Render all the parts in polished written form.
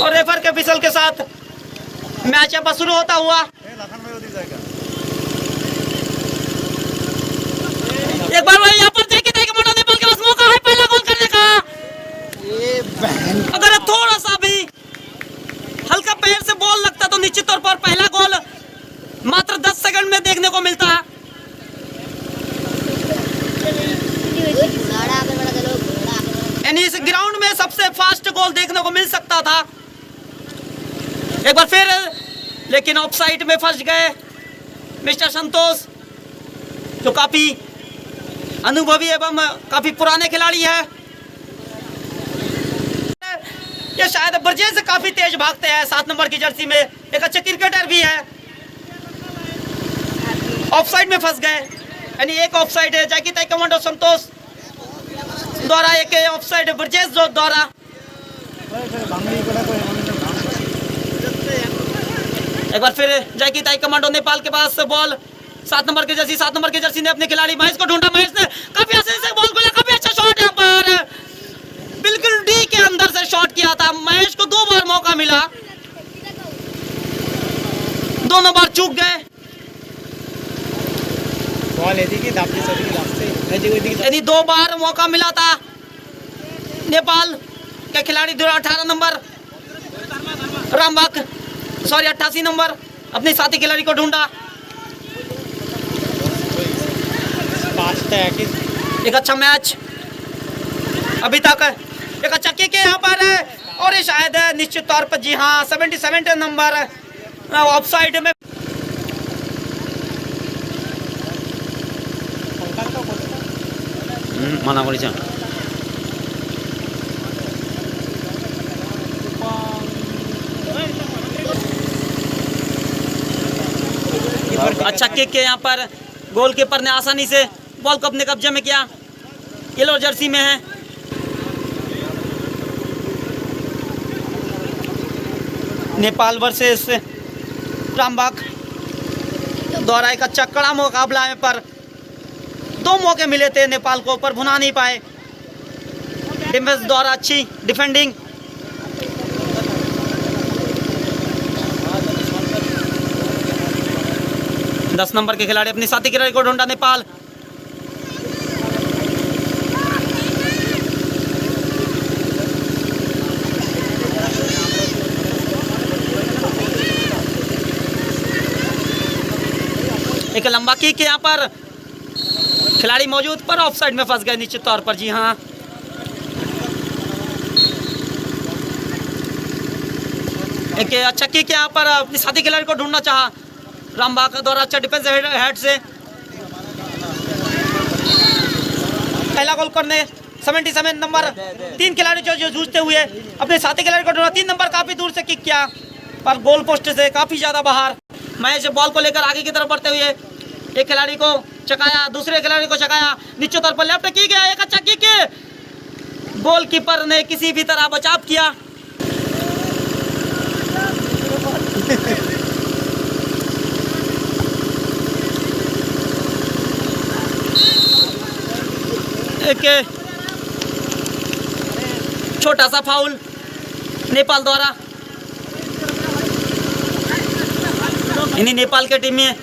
और रेफर के फिसल के साथ मैच यहाँ पर शुरू होता हुआ। एक बार वही यहाँ पर देखिए नेपाल के पास मौका है पहला गोल करने का। अगर थोड़ा सा भी हल्का पैर से बॉल लगता तो निश्चित तौर पर पहला गोल मात्र 10 सेकंड में देखने को मिलता। यानी इस ग्राउंड में सबसे फास्ट गोल देखने को मिल सकता था। एक बार फिर लेकिन ऑफसाइड में फंस गए मिस्टर संतोष, जो काफी अनुभवी एवं काफी पुराने खिलाड़ी है। ये शायद ब्रजेश काफी तेज भागते हैं 7 नंबर की जर्सी में, एक अच्छे क्रिकेटर भी है। ऑफसाइड में फंस गए, यानी एक ऑफसाइड है जैकी ताइक्वांडो संतोष द्वारा, एक ऑफसाइड ब्रजेश द्वारा। एक बार फिर जैकी ताइक्वांडो नेपाल के पास बॉल 7 नंबर की जर्सी ने अपने खिलाड़ी महेश को ढूंढा। महेश ने काफी आसानी से बॉल को लिया, काफी अच्छा शॉट यहाँ पर बिल्कुल डी के अंदर से शॉट किया था। महेश को 2 बार मौका मिला, दोनों बार चूक गए। यदि 2 बार मौका मिला था नेपाल के खिलाड़ी 18 नंबर रामबाग 88 नंबर अपने साथी खिलाड़ी को ढूंढा। एक अच्छा मैच अभी तक, एक अच्छा किक यहाँ पर है और ये शायद निश्चित तौर पर, जी हाँ, 77 नंबर ऑफसाइड में। माना करी अच्छा किक के यहाँ पर गोलकीपर ने आसानी से बॉल को अपने कब्जे में किया। येलो जर्सी में है। नेपाल वर्सेस रामबाग द्वारा एक अच्छा कड़ा मुकाबला है, पर 2 मौके मिले थे नेपाल को, पर भुना नहीं पाए। डिफेंस द्वारा अच्छी डिफेंडिंग। दस नंबर के खिलाड़ी अपने साथी खिलाड़ी को ढूंढा नेपाल। एक लंबा किक यहाँ पर खिलाड़ी मौजूद पर ऑफसाइड में फंस गए निश्चित तौर पर, जी हाँ। एक अच्छा किक यहाँ पर अपने साथी खिलाड़ी को ढूंढना चाहा रामबाग द्वारा, अच्छा डिफेंस हेड से पहला गोल करने 77 नंबर 3 खिलाड़ी जो जूझते हुए अपने साथी खिलाड़ी को ढूंढा। 3 नंबर काफी दूर से किक किया पर गोल पोस्ट से काफी ज्यादा बाहर। मैच बॉल को लेकर आगे की तरफ बढ़ते हुए एक खिलाड़ी को चकाया, दूसरे खिलाड़ी को चकाया, नीचे तौर पर लेफ्ट की गया, एक अच्छा किक, गोलकीपर ने किसी भी तरह बचाव किया। एक छोटा सा फाउल नेपाल द्वारा। इन्हीं नेपाल के टीम में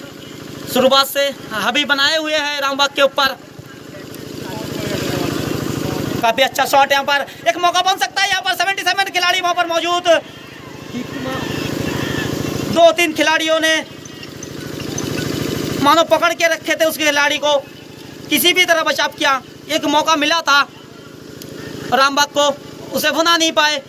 शुरुआत से हावी बनाए हुए हैं रामबाग के ऊपर। काफी अच्छा शॉट यहाँ पर, एक मौका बन सकता है यहाँ पर। 77 खिलाड़ी वहां पर मौजूद, 2-3 खिलाड़ियों ने मानो पकड़ के रखे थे उस खिलाड़ी को, किसी भी तरह बचाव किया। एक मौका मिला था रामबाग को, उसे भुना नहीं पाए।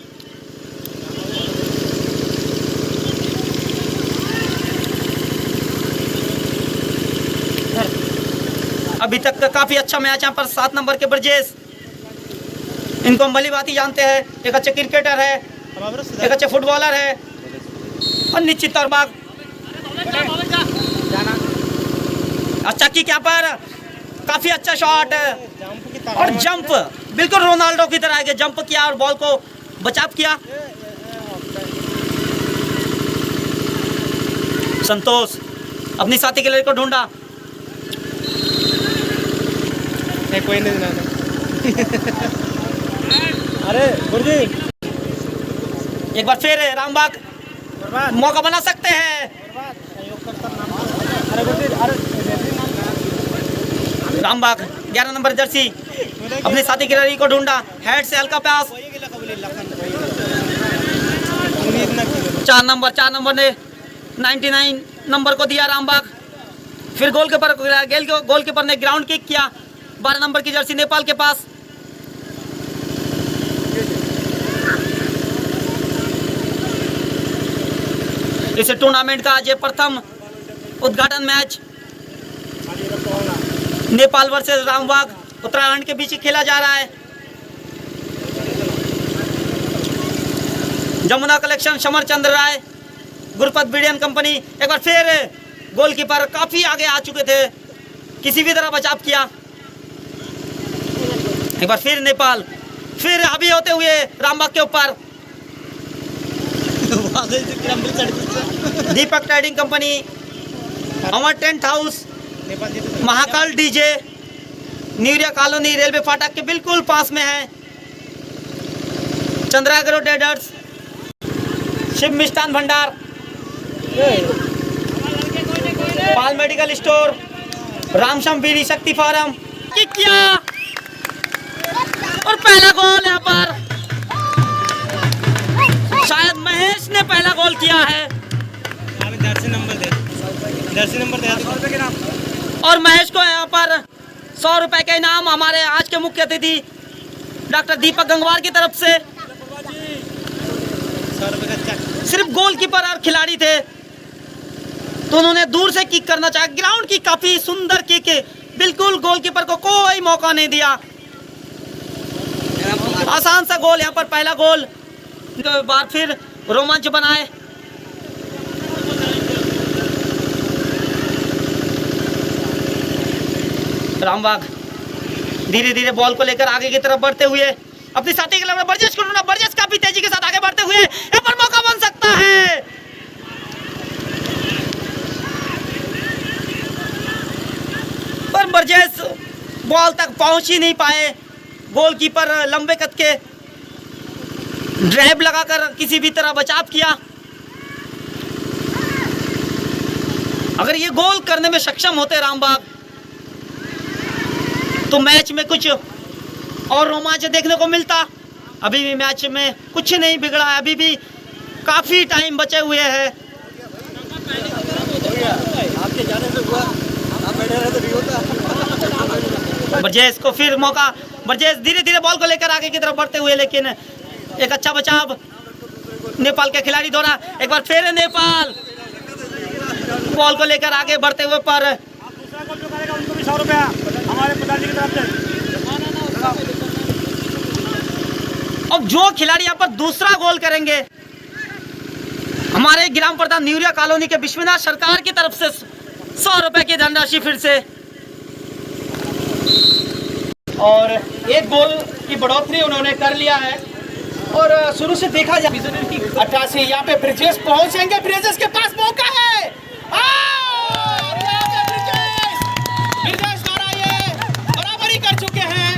अभी तक का काफी अच्छा मैच यहाँ पर। 7 नंबर के ब्रजेश, इनको हम भली भांति जानते हैं, एक अच्छे क्रिकेटर है, एक अच्छे फुटबॉलर है और निश्चित तौर पर अच्छा किक यहाँ पर, काफी अच्छा शॉट और जंप, बिल्कुल रोनाल्डो की तरह आगे जंप किया और बॉल को बचाव किया। संतोष अपनी साथी खिलाड़ी को ढूंढा, कोई नहीं अरे गुरुजी एक बार फिर रामबाग मौका बना सकते हैं। रामबाग 11 नंबर जर्सी अपने साथी खिलाड़ी को ढूंढा, हेड से हल्का पास। 4 नंबर ने 99 नंबर को दिया रामबाग। फिर गोलकीपर ने ग्राउंड किक किया। 12 नंबर की जर्सी नेपाल के पास। इस टूर्नामेंट का आज प्रथम उद्घाटन मैच नेपाल वर्सेस रामबाग उत्तराखंड के बीच खेला जा रहा है। जमुना कलेक्शन, समर चंद्र राय, गुरपत बीडीएन कंपनी। एक बार फिर गोलकीपर काफी आगे आ चुके थे, किसी भी तरह बचाव किया। एक बार फिर नेपाल, फिर हावी होते हुए रामबाग के ऊपर। Deepak trading company, Amar tent house, Mahakal DJ, Neuria colony railway फाटक के बिल्कुल पास में है। चंद्रागरो ट्रेडर्स, शिव मिष्ठान भंडार, पाल मेडिकल स्टोर, रामश्याम बीड़ी शक्ति फार्म। किया और पहला गोल यहाँ पर शायद महेश ने पहला गोल किया है। जर्सी नंबर दे। और महेश को यहाँ पर 100 रुपए का इनाम हमारे आज के मुख्य अतिथि डॉक्टर दीपक गंगवार की तरफ से। सिर्फ गोलकीपर और खिलाड़ी थे तो उन्होंने दूर से किक करना चाहा। ग्राउंड की काफी सुंदर किक, बिल्कुल गोलकीपर को कोई मौका नहीं दिया। आसान सा गोल यहाँ पर, पहला गोल। बार फिर रोमांच बनाए। रामबाग धीरे धीरे बॉल को लेकर आगे की तरफ बढ़ते हुए अपनी साथी के लिए बरजेश को ढूंढा। बरजेश काफी तेजी के साथ आगे बढ़ते हुए यहाँ पर मौका बन सकता है। पर बरजेश बॉल तक पहुंच ही नहीं पाए। गोलकीपर लंबे कद के ड्राइव लगाकर किसी भी तरह बचाव किया। अगर ये गोल करने में सक्षम होते रामबाग तो मैच में कुछ और रोमांच देखने को मिलता। अभी भी मैच में कुछ नहीं बिगड़ा है, अभी भी काफी टाइम बचे हुए हैं। बरजेश को फिर मौका। बरजेश धीरे धीरे बॉल को लेकर आगे की तरफ बढ़ते हुए, लेकिन एक अच्छा बचाव नेपाल के खिलाड़ी द्वारा। एक बार फिर नेपाल बॉल को लेकर आगे बढ़ते हुए पर उनको भी 100 रुपया हमारे पिताजी की तरफ से। अब जो खिलाड़ी यहाँ पर दूसरा गोल करेंगे हमारे ग्राम प्रधान न्यूरिया कॉलोनी के विश्वनाथ सरकार की तरफ से 100 रुपए की धनराशि फिर से। और एक गोल की बढ़ोतरी उन्होंने कर लिया है। और शुरू से देखा जाए 88 यहाँ पे ब्रिजेश पहुंचेंगे। ब्रिजेश के पास मौका है। ब्रिजेश द्वारा ये बराबरी कर चुके हैं।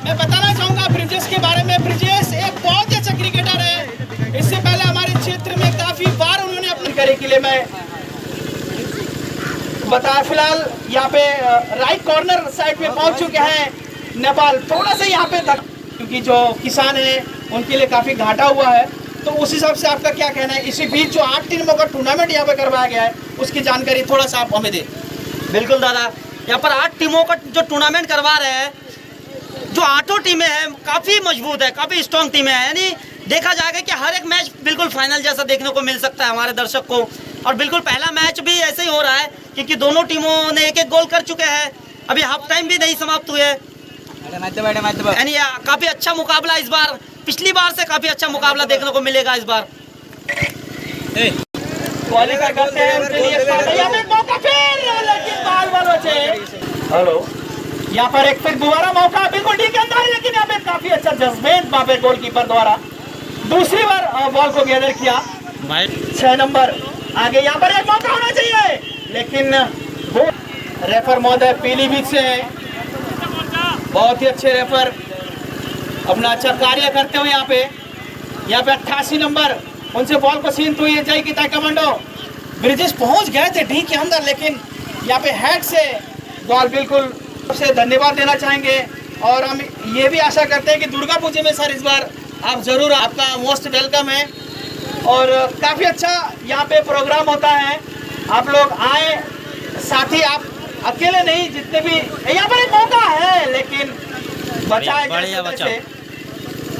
मैं बताना चाहूंगा ब्रिजेश के बारे में। ब्रिजेश एक बहुत ही अच्छा क्रिकेटर है। इससे पहले हमारे क्षेत्र में काफी बार उन्होंने अपने करे के लिए मैं बता। फिलहाल यहाँ पे राइट कॉर्नर साइड पे पहुंच चुके हैं नेपाल। थोड़ा सा यहाँ पे तक क्योंकि जो किसान है उनके लिए काफी घाटा हुआ है, तो उस हिसाब से आपका क्या कहना है? इसी बीच जो 8 टीमों का टूर्नामेंट यहाँ पे करवाया गया है उसकी जानकारी थोड़ा सा आप हमें दें। बिल्कुल दादा, यहाँ पर 8 टीमों का जो टूर्नामेंट करवा रहे हैं, जो 8 टीमें हैं काफी मजबूत है, काफी स्ट्रॉन्ग टीमें हैं। यानी देखा जाएगा कि हर एक मैच बिल्कुल फाइनल जैसा देखने को मिल सकता है हमारे दर्शक को। और बिल्कुल पहला मैच भी ऐसे ही हो रहा है क्योंकि दोनों टीमों ने एक गोल कर चुके हैं। अभी हाफ टाइम भी नहीं समाप्त हुए। यानी काफी अच्छा मुकाबला इस बार, पिछली बार से काफी अच्छा मुकाबला देखने को मिलेगा इस बार। क्वालिफाई करते हैं उनके लिए यहाँ पे मौका फिर, लेकिन बाल बाल बचे। हेलो, यहाँ पर एक फिर दोबारा मौका बिल्कुल ठीक अंदर, लेकिन यहाँ पे काफी अच्छा जज्बेंट वहाँ पे गोलकीपर द्वारा दूसरी बार बॉल को गैदर किया। 6 नंबर आगे यहाँ पर एक मौका होना चाहिए, लेकिन रेफर महोदय पीलीभीत से हैं, बहुत ही अच्छे रेफर अपना अच्छा कार्य करते हुए यहाँ पे 88 नंबर उनसे बॉल को छीनते हुए जय की ताइक्वांडो। ब्रिजेश पहुंच गए थे डी के अंदर, लेकिन यहाँ पे हैड से बॉल बिल्कुल से धन्यवाद देना चाहेंगे। और हम ये भी आशा करते हैं कि दुर्गा पूजा में सर इस बार आप ज़रूर, आपका मोस्ट वेलकम है। और काफ़ी अच्छा यहाँ पे प्रोग्राम होता है, आप लोग आए, साथ ही आप अकेले नहीं, जितने भी यहाँ पर एक मौका है, लेकिन बचाए बढ़िया गए बचाओ। से।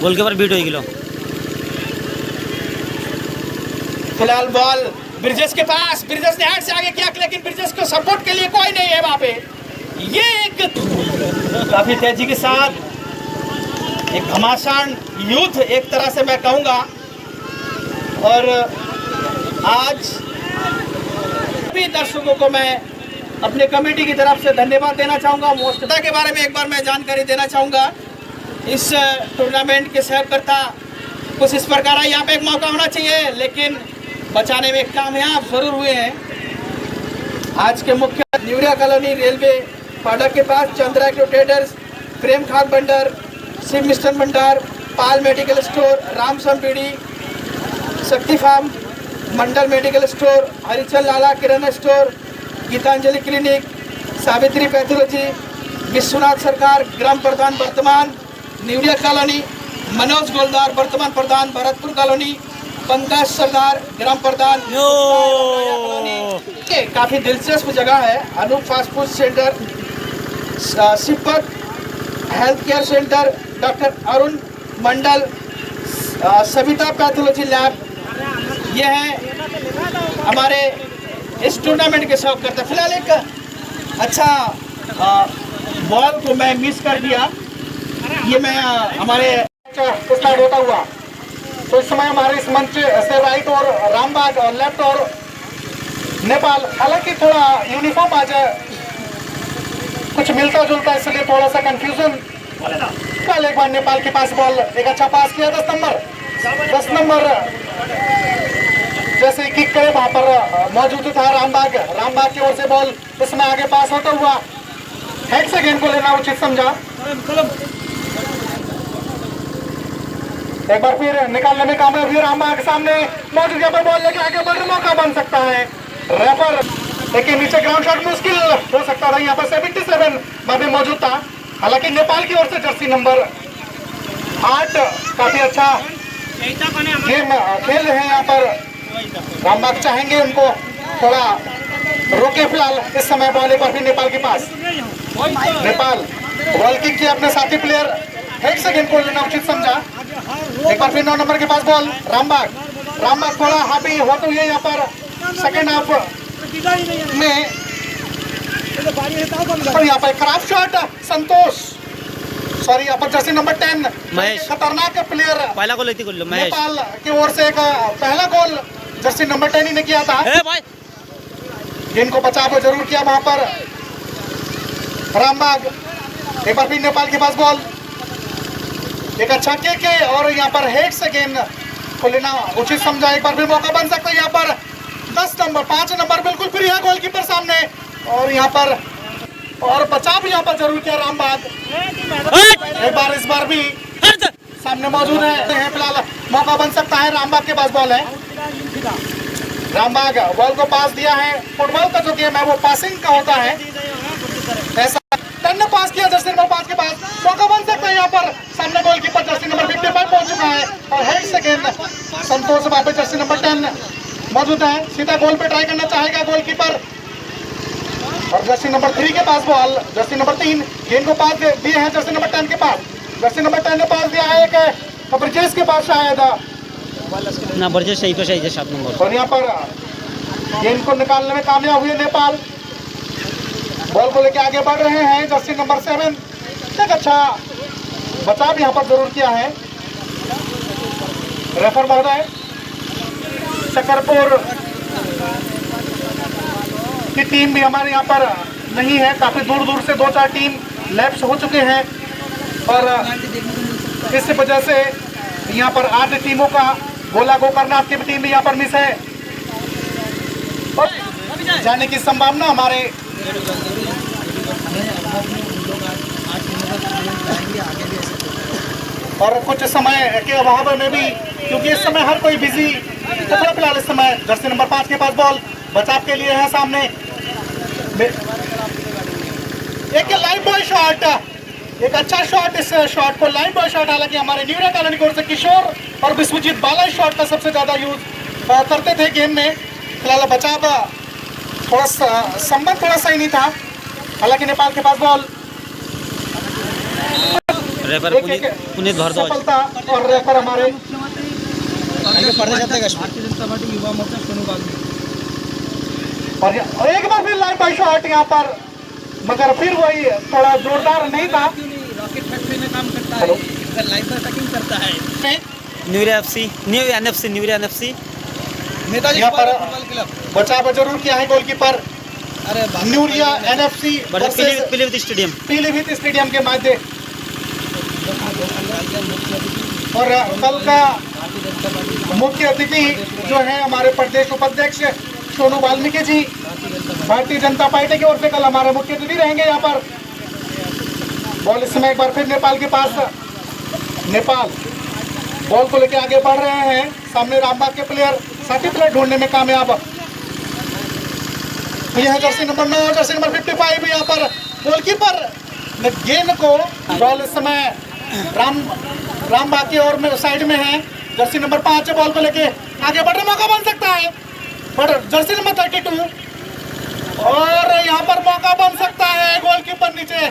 गोलकीपर बीट हो गिलो। फिलहाल बॉल ब्रिजेश के पास, ब्रिजेश ने हेड से आगे किया, लेकिन ब्रिजेश को सपोर्ट के लिए कोई नहीं है वहां पे। ये एक काफी तेजी के साथ एक घमासान युद्ध एक तरह से मैं कहूंगा। और आज सभी दर्शकों को मैं अपने कमेटी की तरफ से धन्यवाद देना चाहूंगा। मोस्टता के बारे में एक बार मैं जानकारी देना चाहूंगा। इस टूर्नामेंट के सहकर्ता कुछ इस प्रकार है, यहाँ पे एक मौका होना चाहिए, लेकिन बचाने में कामयाब जरूर हुए हैं। आज के मुख्य न्यूरिया कॉलोनी रेलवे फाटक के पास चंद्रा ट्रेडर्स, प्रेम खाद भंडार, शिव मिष्टन भंडार, पाल मेडिकल स्टोर, रामसम पीड़ी, Shakti farm, Mandal medical store, Harichand Lala किराना store, Geetanjali clinic, Savitri pathology, Vishwanath Sarkar ग्राम प्रधान वर्तमान न्यूरिया कॉलोनी, मनोज गोलदार वर्तमान प्रधान भरतपुर कॉलोनी, पंकज सरदार ग्राम प्रधान कॉलोनी। काफी दिलचस्प जगह है। Anoop fast food centre, Sipat health care centre, doctor Arun Mandal, Savita pathology lab, ये है हमारे इस टूर्नामेंट के शौक करते। फिलहाल एक अच्छा बॉल को मैं मिस कर दिया, ये मैं हमारे स्टार्ट होता हुआ। तो इस समय हमारे इस मंच से राइट और रामबाग और लेफ्ट और नेपाल, हालांकि थोड़ा यूनिफॉर्म आज कुछ मिलता जुलता, इसलिए थोड़ा सा कंफ्यूजन। कल एक बार नेपाल के पास बॉल, एक अच्छा पास किया 10 नंबर जैसे किक करे वहां पर मौजूद था रामबाग की ओर से बॉल इसमें आगे पास होता हुआ। हेड से गेंद को लेना उचित समझा। एक बार फिर निकालने में कामयाब हुए रामबाग, सामने मौजूद यहाँ पर बॉल लेके आगे बढ़ने मौका बन सकता है। रेफर लेकिन नीचे ग्राउंड शॉट मुश्किल हो सकता था, यहाँ पर 77 बाबे मौजूद था। हालांकि नेपाल की ओर से जर्सी नंबर 8 काफी अच्छा गेम खेल रहे हैं यहाँ पर। रामबाग चाहेंगे उनको थोड़ा रोके। फिलहाल इस समय बॉल एक बार फिर नेपाल के पास, नेपाल बॉल किक किया अपने साथी प्लेयर, हेड से गेंद को लेना उचित समझा। एक बार फिर 9 नंबर के पास बॉल, रामबाग थोड़ा हावी होते हुए यहाँ पर सेकेंड हाफ में, और यहाँ पर खराब शॉट संतोष, सॉरी यहाँ पर जर्सी नंबर 10 महेश, खतरनाक प्लेयर, पहला गोल लेती गोल महेश, नेपाल की ओर से एक पहला गोल जर्सी नंबर 10 ही ने किया था। गेंद को बचाव जरूर किया वहां पर रामबाग। एक बार फिर नेपाल के पास बॉल, एक अच्छा के और यहाँ पर हेड से गेंद को लेना उचित समझा। एक बार फिर मौका बन सकता है यहाँ पर 5 नंबर बिल्कुल फ्री है गोलकीपर सामने, और यहाँ पर और बचाव यहाँ पर जरूर किया रामबाग। एक बार इस बार भी सामने मौजूद है। फिलहाल मौका बन सकता है, रामबाग के पास बॉल है। रामबाग बॉल को पास दिया है। फुटबॉल का जो गेम है वो पासिंग का होता है, ऐसा 10 ने पास किया जर्सी नंबर 5 के पास, मौका बन सकता है यहाँ पर। सामने गोलकीपर जर्सी नंबर 55 पहुंच चुका है, और हेड से गेंद संतोष बाबे जर्सी नंबर 10 मौजूद है। सीधा गोल पे ट्राई करना चाहेगा गोलकीपर, और जर्सी नंबर 3 के पास बॉल, जर्सी नंबर 3 गेंद को पास दिए हैं जर्सी नंबर 10 के पास। जर्सी नंबर 10 ने पास दिया है एक ब्रिजेश के पास शायद ना, ब्रिजेश सही तो सही है 7 नंबर। और यहाँ पर गेंद को निकालने में कामयाब हुए नेपाल, बॉल को लेके आगे बढ़ रहे हैं। जर्सी नंबर 7 एक अच्छा बचाव यहाँ पर जरूर किया है रेफर महोदय। शकरपुर की टीम भी हमारे यहाँ पर नहीं है, काफी दूर दूर से 2-4 टीम लैप्स हो चुके हैं, और इस वजह से यहाँ पर 8 टीमों का गोला गोकरनाथ की टीम भी यहाँ पर मिस है, और जाने की संभावना हमारे और कुछ समय के अभाव में भी, क्योंकि इस समय हर कोई बिजी तो फिलहाल इस समय जर्सी नंबर 5 के पास बॉल बचाव के लिए है सामने। एक लाइन बॉय शॉट, एक अच्छा शॉट, इस शॉट को लाइन बॉय शॉट, हालांकि हमारे न्यूरा कॉलोनी की ओर से किशोर और विश्वजीत बाला इस शॉट का सबसे ज्यादा यूज करते थे गेम में। फिलहाल बचाव थोड़ा संबंध थोड़ा सही नहीं था, हालांकि नेपाल के पास बॉल। रेफर पुनीत भारद्वाज सफलता और रेफर हमारे और एक बार फिर लाइन बाय शॉट यहाँ पर, मगर फिर वही थोड़ा जोरदार नहीं था। रॉकेट फैक्ट्री में काम करता है, लाइन पर टकिंग करता है। Neura FC, new NFC, Neura NFC यहाँ पर बचाव जरूर किया है गोलकीपर। अरे Neuria NFC Pilibhit stadium, Pilibhit stadium के माध्यम। और कल का मुख्य अतिथि जो है हमारे प्रदेश उपाध्यक्ष सोनू वाल्मीकि जी, भारतीय जनता पार्टी की ओर से कल हमारे मुख्य अतिथि रहेंगे यहाँ पर। बॉल इस समय एक बार फिर नेपाल के पास, नेपाल बॉल को लेकर आगे बढ़ रहे हैं। सामने रामबाग के प्लेयर साथी प्लेयर ढूंढने में कामयाब। यह है जर्सी नंबर 9, जर्सी नंबर 55 यहाँ पर गोलकीपर गेंद को, बॉल इस समय रामबाग की ओर में साइड में है। जर्सी नंबर 5 बॉल को लेके आगे बढ़ रहे, मौका बन सकता है पर जर्सी नंबर 32 और यहाँ पर मौका बन सकता है। गोलकीपर नीचे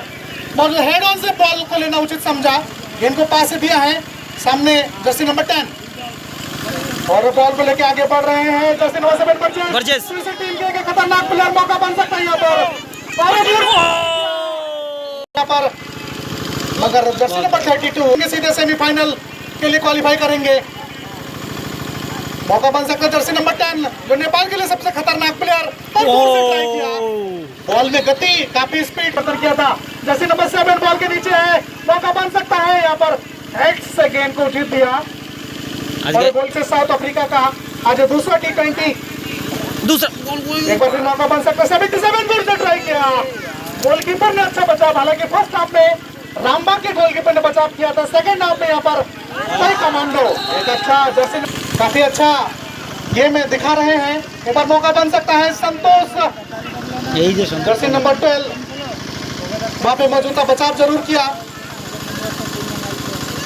बॉल हेड ऑन से बॉल को लेना उचित समझा, गेंद को पास दिया है सामने जर्सी नंबर 10 और बॉल को लेके आगे बढ़ रहे हैं। जर्सी नंबर 7 बर्जेस टीम के खतरनाक प्लेयर, मौका बन सकता है यहाँ पर मगर जर्सी नंबर 32 सीधे सेमीफाइनल के लिए क्वालिफाई करेंगे। मौका बन सकता है जर्सी नंबर 10 जो नेपाल के लिए सबसे खतरनाक प्लेयर, बॉल में गति, काफी स्पीड पकड़ किया था। जर्सी नंबर 7 बॉल के नीचे है, मौका बन सकता है यहाँ पर, हेड से गेंद को जीत दिया और गोल से साउथ अफ्रीका का आज दूसरा T20 दूसरा एक बार फिर मौका बन सकता है। 77 गोल से ट्राई किया, गोलकीपर ने अच्छा बचाव, हालांकि फर्स्ट हाफ में रामबाग के गोलकीपर ने बचाव किया था, सेकंड हाफ में यहाँ पर कई कमांडो एक अच्छा जर्सी काफी अच्छा गेम दिखा रहे हैं। एक बार मौका बन सकता है संतोष, यही जो जर्सी नंबर 12 वहां पे मौजूद था, बचाव जरूर किया।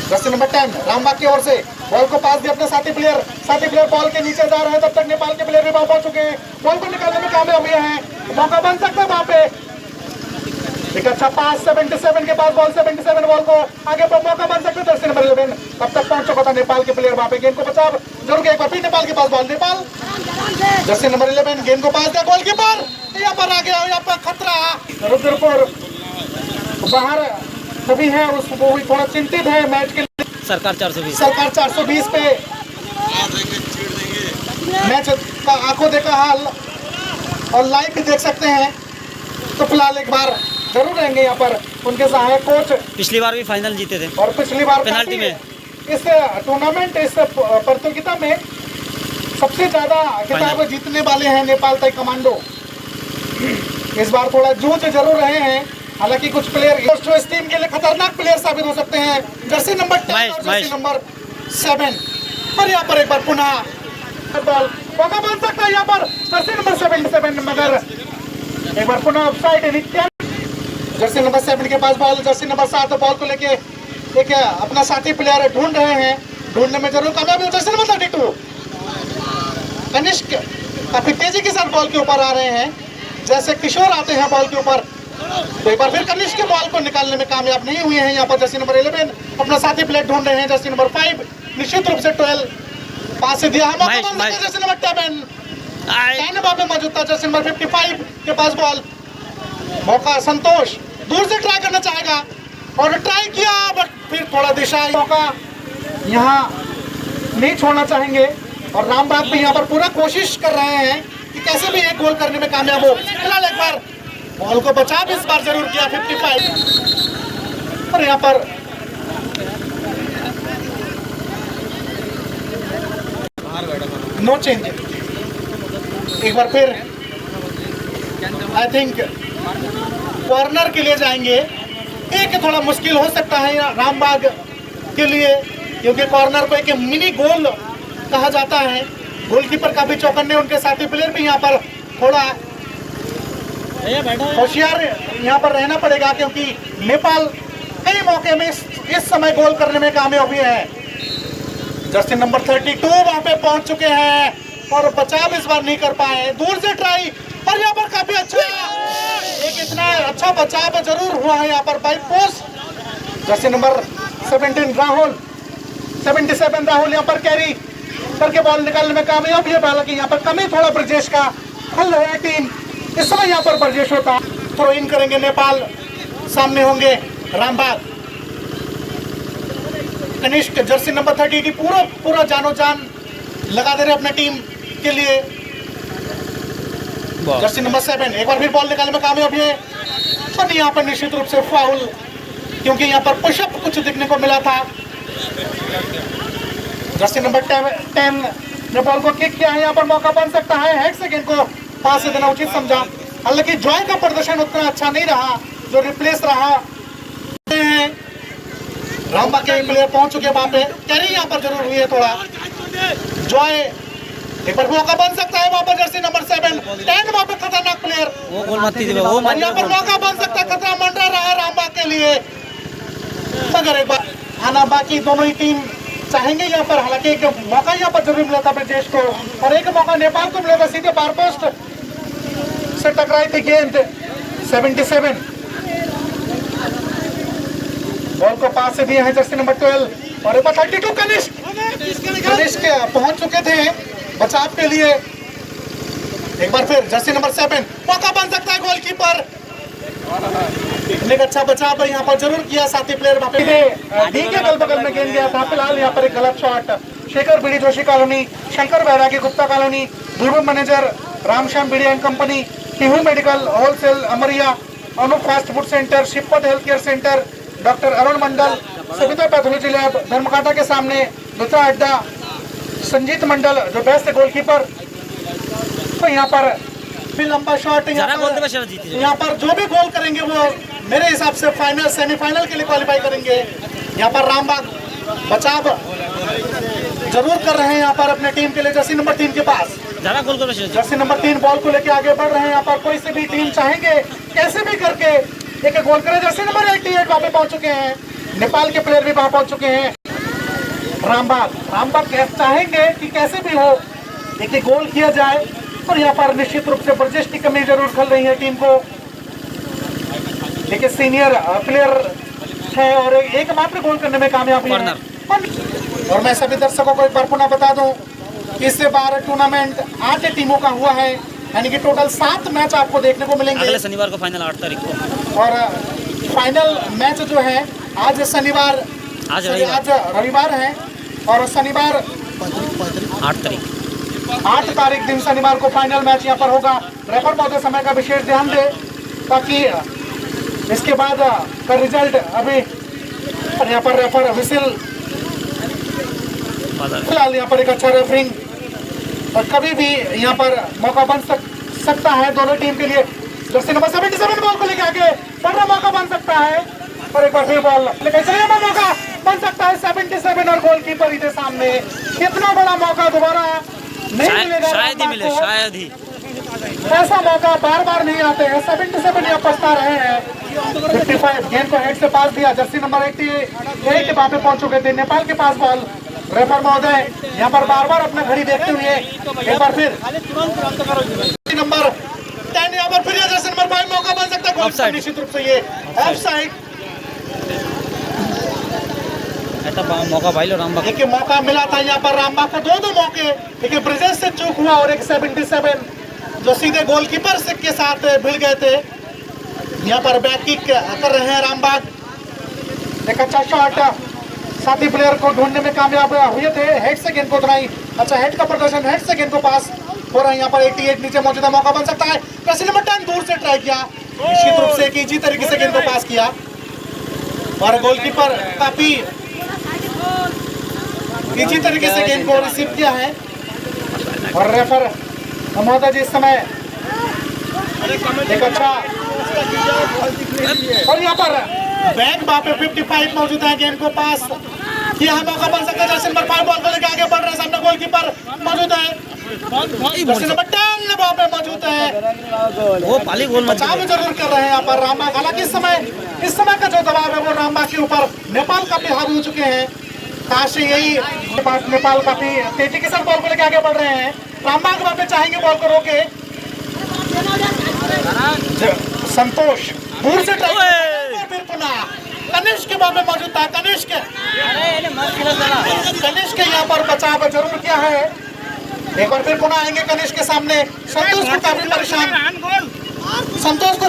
जर्सी नंबर 10 रामबाग की ओर से बॉल को पास दिया अपने साथी प्लेयर बॉल के नीचे जा रहे हैं, तब तक नेपाल के प्लेयर भी वहां पहुंच चुके हैं, बॉल को निकालने में कामयाब हुए हैं, मौका बन सकता है वहां पे। एक अच्छा पास 77 के पास बॉल, 77 बॉल को आगे पर मौका बन सकता है। जर्सी नंबर 11 तब तक पहुंच चुका था नेपाल के प्लेयर, वहां पे गेंद को बचाव जरूर किया। एक बार फिर नेपाल के पास बॉल, नेपाल जर्सी नंबर 11 गेंद को पास दिया, गोलकीपर यहाँ पर आ गया, यहाँ पर खतरा। रुद्रपुर बाहर सभी है, उसको भी थोड़ा चिंतित है मैच के लिए। सरकार 420 पे मैच का आंखों देखा हाल और लाइव भी देख सकते हैं, तो फिलहाल एक बार जरूर रहेंगे यहाँ पर उनके सहायक कोच। पिछली बार भी फाइनल जीते थे और पिछली बार पेनाल्टी में इस टूर्नामेंट, इस प्रतियोगिता में सबसे ज्यादा खिताब जीतने वाले हैं नेपाल ताई कमांडो। इस बार थोड़ा जूझ जरूर रहे हैं, हालांकि कुछ प्लेयर जो इस टीम के लिए खतरनाक प्लेयर साबित हो सकते हैं। जर्सी नंबर 10 और जर्सी नंबर 7 और यहाँ पर एक बार पुनः बॉल मौका बन सकता है यहाँ पर जर्सी नंबर 77, मगर एक बार पुनः ऑफसाइड। जर्सी नंबर 7 के पास बॉल, जर्सी नंबर 7 बॉल को लेके एक अपना साथी प्लेयर ढूंढ रहे हैं, ढूंढने में जरूर कामयाब है। जर्सी नंबर 32 कनिष्क काफी तेजी के साथ बॉल के ऊपर आ रहे हैं, जैसे किशोर आते हैं बॉल के ऊपर, तो एक बार फिर कनिष्क के बॉल को निकालने में कामयाब नहीं हुए हैं। यहाँ पर जर्सी नंबर 11 अपना साथी प्लेयर ढूंढ रहे हैं। जर्सी नंबर 5 निश्चित रूप से 12 पास से दिया, जर्सी नंबर 10 में मौजूद था। जर्सी नंबर 55 के पास बॉल, मौका संतोष दूर से ट्राई करना चाहेगा और ट्राई किया, बट फिर थोड़ा दिशा, मौका यहाँ नहीं छोड़ना चाहेंगे और रामबाग भी यहाँ पर पूरा कोशिश कर रहे हैं कि कैसे भी एक गोल करने में कामयाब हो। फिलहाल एक बार बॉल को बचा भी इस बार जरूर किया 55 और यहाँ पर नो चेंज। एक बार फिर आई थिंक कॉर्नर के लिए जाएंगे, एक थोड़ा मुश्किल हो सकता है रामबाग के लिए, क्योंकि कॉर्नर को एक मिनी गोल कहा जाता है, गोलकीपर काफी चौकन्ने, उनके साथी प्लेयर भी यहाँ पर थोड़ा होशियार यहाँ पर रहना पड़ेगा, क्योंकि नेपाल कई मौके में इस समय गोल करने में कामयाब हुए हैं। जर्सी नंबर 32 वहां पे पहुंच चुके हैं और बचाव इस बार नहीं कर पाए, दूर से ट्राई, और यहाँ पर काफी अच्छा एक इतना अच्छा बचाव जरूर हुआ है यहाँ पर by post. Jersey number 17 Rahul 77 Rahul यहाँ पर कैरी करके बॉल निकालने में कामयाब है। हालांकि यहाँ पर कमी थोड़ा ब्रजेश का खल है टीम इस समय यहाँ पर ब्रजेश होता, थ्रो इन करेंगे नेपाल, सामने होंगे रामबाग। कनिष्क जर्सी नंबर 30 पूरा जानो जान लगा दे रहे अपने टीम के लिए। जर्सी नंबर 7 एक बार फिर बॉल निकालने में कामयाब है, और यहाँ पर निश्चित रूप से फाउल, क्योंकि यहाँ पर पुशअप कुछ दिखने को मिला था। जर्सी नंबर 10 ने बॉल को किक किया है, यहाँ पर मौका बन सकता है, हेड सेकंड को पास से देना उचित समझा। हालांकि जॉय का प्रदर्शन उतना अच्छा नहीं रहा जो रिप्लेस रहा। रामबाग के प्लेयर पहुंच चुके वहां पे, कैरी यहाँ पर जरूर हुई है थोड़ा। जॉय एक बार मौका बन सकता है वहां पर, जर्सी नंबर 7 10 वहां पर खतरनाक प्लेयर, वो गोल मत दीजिए, वो मत यहाँ पर मौका बन सकता है, खतरा मंडरा रहा है रामबाग के लिए। मगर एक बार आना बाकी दोनों ही टीम चाहेंगे यहाँ पर। हालांकि एक मौका यहाँ पर जरूर मिला था ब्रजेश को, और एक मौका नेपाल को मिला था, सीधे बार पोस्ट से टकराई थी गेंद। 77 बॉल को पास से दिए हैं जर्सी नंबर 12, और एक बार 32 कनिष्क पहुंच चुके थे बचाव के लिए। एक बार फिर जर्सी नंबर 7 मौका बन सकता है, गोलकीपर एक अच्छा बचाव यहाँ पर जरूर किया, साथी प्लेयर डी के बगल में गेंद गया था। फिलहाल यहाँ पर एक गलत shot, Shekhar BD Joshi colony, Shankar Bairagi Gupta colony, पूर्व manager Ramshyam BD and company, टिहू medical wholesale Amaria, Anup fast food centre, Shivpat health care centre, doctor Arun Mandal, Savita pathology lab, धर्मकांटा के सामने दूसरा अड्डा, संजीत मंडल जो बेस्ट गोलकीपर। तो यहाँ पर फिर लंबा शॉट, यहाँ पर जो भी गोल करेंगे वो मेरे हिसाब से फाइनल सेमीफाइनल के लिए क्वालिफाई करेंगे। यहाँ पर रामबाग बचाव जरूर कर रहे हैं यहाँ पर अपने टीम के लिए। जर्सी नंबर 3 के पास जर्सी नंबर 3 बॉल को लेके आगे बढ़ रहे हैं। यहाँ पर कोई से भी टीम चाहेंगे कैसे भी करके एक गोल करे। जर्सी नंबर 88 वहां पे पहुंच चुके हैं, नेपाल के प्लेयर भी वहां पहुंच चुके हैं। रामबाग चाहेंगे कि कैसे भी हो एक गोल किया जाए, और यहाँ पर निश्चित रूप से ब्रजेश की कमी जरूर खल रही है टीम को, लेकिन सीनियर प्लेयर है और एकमात्र गोल करने में कामयाब हुए हैं। और मैं सभी दर्शकों को एक बार पुनः बता दूं, इससे बाहर टूर्नामेंट 8 टीमों का हुआ है, यानी कि टोटल 7 मैच आपको देखने को मिलेंगे। अगले शनिवार को फाइनल 8 तारीख को, और फाइनल मैच जो है आज शनिवार, आज रविवार है, और शनिवार 8 तारीख दिन शनिवार को फाइनल मैच यहाँ पर होगा। रेफर महोदय समय का विशेष ध्यान दे, ताकि इसके बाद का रिजल्ट अभी यहाँ पर रेफर विसिल, फिलहाल यहाँ पर एक अच्छा रेफरिंग, और कभी भी यहाँ पर मौका बन सकता है दोनों टीम के लिए। जर्सी नंबर 77 बॉल को लेके आगे बढ़ रहा, मौका बन सकता है, और एक बार फिर बॉल लेकिन मौका बन सकता है 77 और गोलकीपर इधर सामने। इतना बड़ा मौका दोबारा नहीं मिलेगा, शायद ही मिले, शायद ही ऐसा मौका बार बार नहीं आते हैं। 77 यहाँ पछता रहे हैं। 55 गेंद को हेड से पास दिया, जर्सी नंबर 88 वहां पे पहुंच चुके थे, नेपाल के पास बॉल। रेफर महोदय यहाँ पर बार बार अपना घड़ी देखते हुए एक बार फिर नंबर 10 यहाँ पर फिर जर्सी नंबर 5 मौका बन सकता है, निश्चित रूप से ये ऑफ साइड मौका भाई लो रामबाग। देखिए मौका मिला था यहाँ पर रामबाग को, दो मौके, लेकिन ब्रिजेश से चूक हुआ, और एक 77 जो सीधे गोलकीपर से के साथ भिड़ गए थे। यहाँ पर बैक किक कर रहे हैं रामबाग, एक अच्छा शॉट, साथी प्लेयर को ढूंढने में कामयाब हुए थे, हेड से गेंद को उतराई, अच्छा हेड का प्रदर्शन, हेड से गेंद को पास हो रहा है। यहाँ पर 88 नीचे मौजूदा मौका बन सकता है। जर्सी नंबर 10 दूर से ट्राई किया, निश्चित रूप से एक इजी तरीके से गेंद को पास किया, और गोलकीपर काफी इसी तरीके से गेंद को रिसीव किया है। और रेफर महोदय जी इस समय एक अच्छा, और यहाँ पर बैक वहां पे 55 मौजूद है, गेंद को पास किया है, मौका बन सकता है। जर्सी नंबर 5 बॉल को लेकर आगे बढ़ रहे हैं, सामने गोलकीपर मौजूद है, जर्सी नंबर 10 वहाँ पे मौजूद है। वो पाली गोल मत बचाव जरूर कर रहे हैं यहाँ पर रामबाग। हालांकि इस समय का जो दबाव है वो रामबाग के ऊपर नेपाल काफी हावी हो चुके हैं। काशी यही नेपाल काफी तेजी के साथ बॉल को लेकर आगे बढ़ रहे हैं। रामबाग वहाँ पे चाहेंगे बॉल को रोके। संतोष दूर से फिर पुनः कनिष्क वहाँ पे मौजूद था। कनिष्क यहाँ पर बचाव जरूर किया है। एक बार फिर पुनः आएंगे कनिष्क के सामने। संतोष को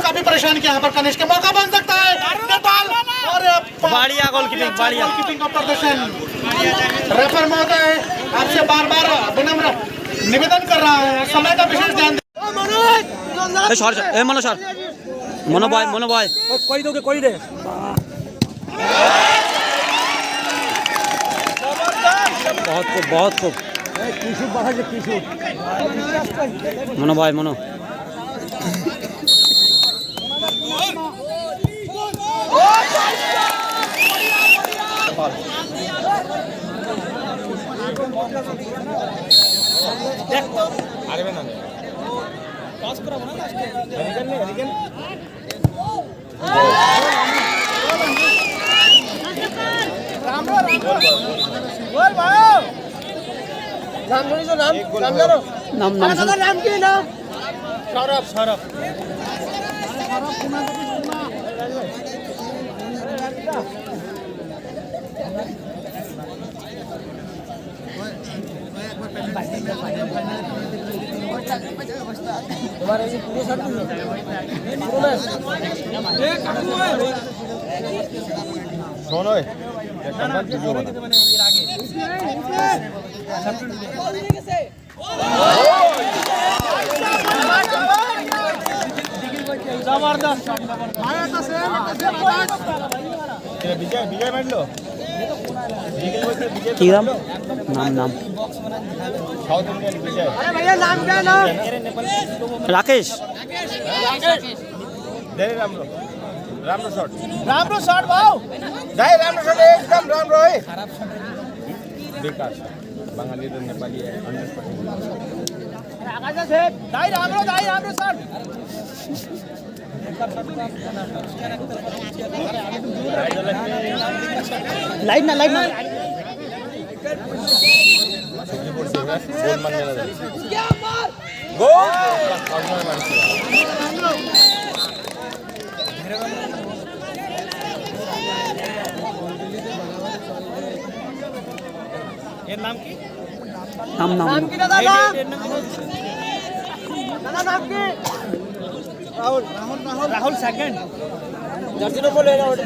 काफी परेशान किया यहाँ पर कनिष्क। मौका बन सकता है नेपाल और बढ़िया गोलकीपिंग, बढ़िया गोलकीपिंग का प्रदर्शन। रेफर महोदय आपसे बार-बार विनम्र निवेदन कर रहा हूँ, समय का विशेष ध्यान दें। मनो सर मनो बॉय कोई दोगे कोई दे। बहुत खूब मनो भाई मनो। नाम राकेश रामरो शॉट भाव दाई रामरो शॉट एकदम रामरो है विकास बंगाली तो नेपाली है 100% दाई रामरो शॉट लाइट ना नाम की राहुल सेकंड जर्सी नंबर ले राहुल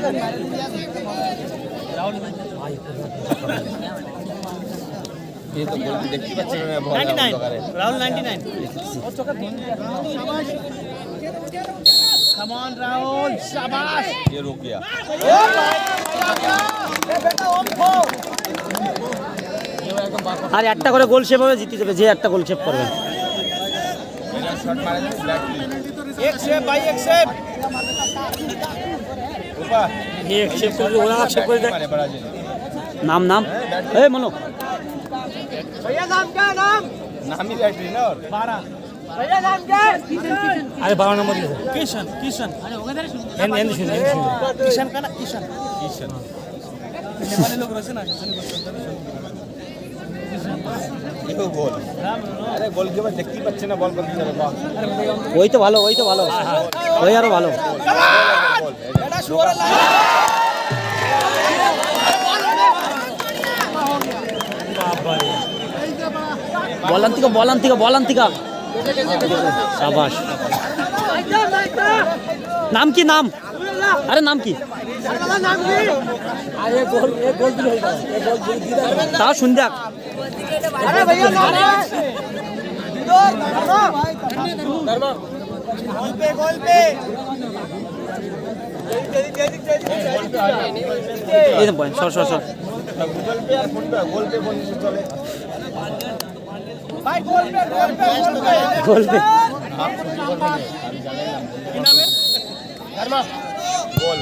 ये तो बोल देखती बच्चे में 99 राहुल 99 और चौका कम ऑन राहुल शाबाश ये रुक गया আর একটা করে গোল শেপ হবে জিতে যাবে যে একটা গোল শেপ করবে। एक शेप भाई एक शेप ऊपर ये एक शेप कर ओला शेप कर दे। नाम ए मनो भैया नाम क्या नाम ही बैटरी ना और 12 भैया नाम क्या अरे 12 नंबर किशन किशन अरे होगा तेरे किशन का ना किशन नेपाली लोग रहते ना देखो गोल अरे गोलकीपर देखती बच्चे ना बॉल कर दिया बाबा वही तो ভালো वही আরো ভালো এটা শুয়ার বলান্তিকা शाबाश। नाम की नाम अरे नाम की তা শুন দেখ अरे भैया गोल पे এই দেন পয়েন্ট সর गूगल पे और फोन पे गोल पे बोलने से चले भाई गोल पे गोल पे धर्मा गोल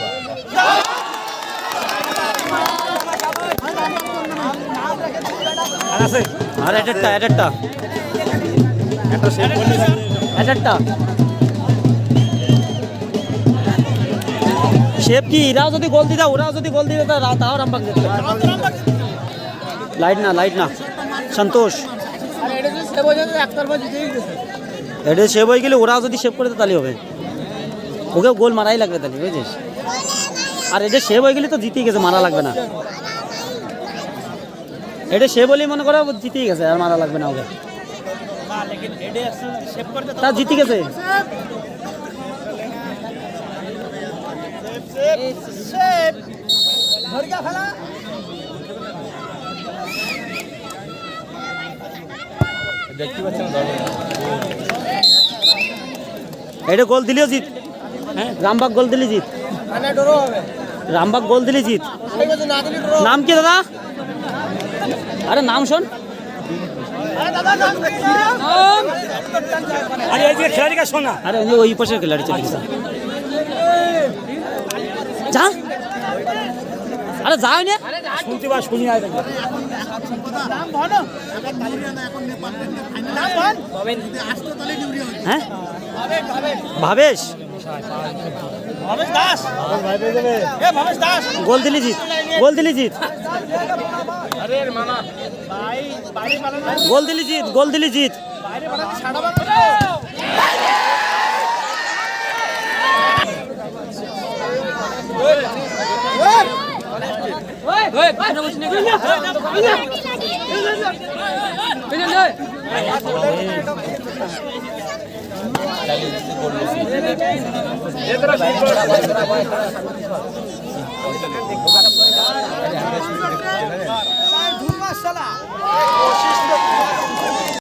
আর এটারটা এটারটা এটারটা শেপ কি এরাও যদি গোল দিতা ওরাও যদি গোল দিতে তাও রামবাগ যেত লাইট না সন্তোষ এটা সেভ হয়ে গেলে ওরাও যদি সেভ করে দিত তাহলে হবে ওকে গোল মারাই লাগবে তাহলে বুঝছিস আর এটা সেভ হয়ে গেলে তো জিতেই গেছে মারা লাগবে না এটা সে বলেই মনে করো জিতেই গেছে আর মারা লাগবে না ওকে তা জিতে গেছে দেখতে পাচ্ছেন এটা গোল দিলেও জিত হ্যাঁ রামবাগ গোল দিলে জিত রামবাগ গোল দিলে জিত নাম কি দাদা আরে নাম শোন আরে এই যে খেলাটিকা শোনা আরে ওই পাশের খেলাড়ি চলে গেছে যা আরে যাও না শুনতে বা শুনি আয় হ্যাঁ ভাবেশ গোল দিলি জিত গোল দিলি জিত গোল দিলি জিত